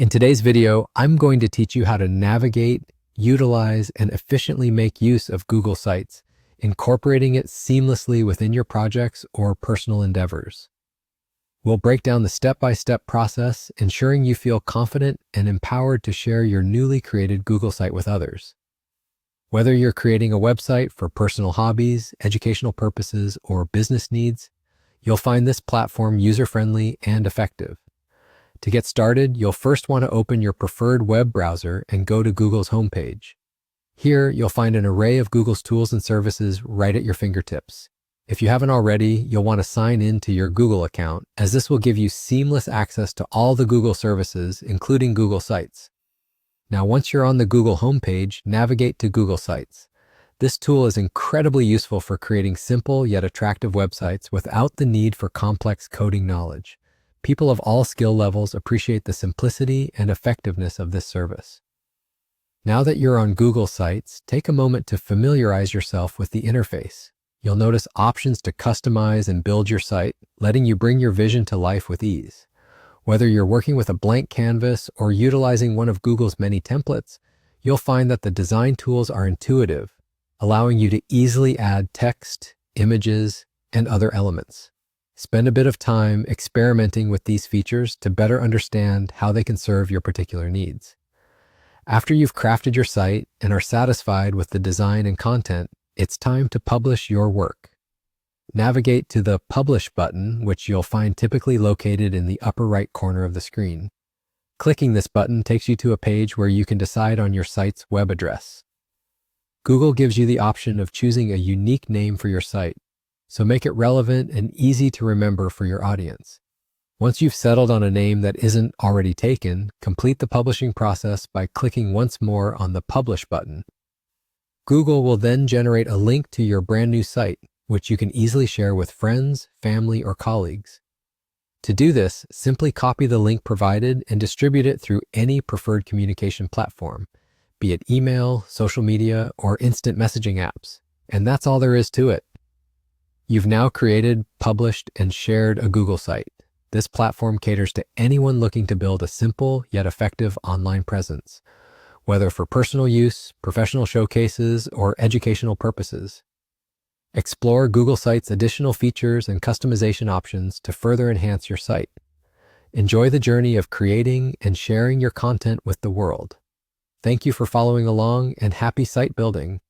In today's video, I'm going to teach you how to navigate, utilize, and efficiently make use of Google Sites, incorporating it seamlessly within your projects or personal endeavors. We'll break down the step-by-step process, ensuring you feel confident and empowered to share your newly created Google site with others. Whether you're creating a website for personal hobbies, educational purposes, or business needs, you'll find this platform user-friendly and effective. To get started, you'll first want to open your preferred web browser and go to Google's homepage. Here, you'll find an array of Google's tools and services right at your fingertips. If you haven't already, you'll want to sign in to your Google account, as this will give you seamless access to all the Google services, including Google Sites. Now, once you're on the Google homepage, navigate to Google Sites. This tool is incredibly useful for creating simple yet attractive websites without the need for complex coding knowledge. People of all skill levels appreciate the simplicity and effectiveness of this service. Now that you're on Google Sites, take a moment to familiarize yourself with the interface. You'll notice options to customize and build your site, letting you bring your vision to life with ease. Whether you're working with a blank canvas or utilizing one of Google's many templates, you'll find that the design tools are intuitive, allowing you to easily add text, images, and other elements. Spend a bit of time experimenting with these features to better understand how they can serve your particular needs. After you've crafted your site and are satisfied with the design and content, it's time to publish your work. Navigate to the Publish button, which you'll find typically located in the upper right corner of the screen. Clicking this button takes you to a page where you can decide on your site's web address. Google gives you the option of choosing a unique name for your site, so make it relevant and easy to remember for your audience. Once you've settled on a name that isn't already taken, complete the publishing process by clicking once more on the Publish button. Google will then generate a link to your brand new site, which you can easily share with friends, family, or colleagues. To do this, simply copy the link provided and distribute it through any preferred communication platform, be it email, social media, or instant messaging apps. And that's all there is to it. You've now created, published, and shared a Google site. This platform caters to anyone looking to build a simple yet effective online presence, whether for personal use, professional showcases, or educational purposes. Explore Google Sites' additional features and customization options to further enhance your site. Enjoy the journey of creating and sharing your content with the world. Thank you for following along, and happy site building.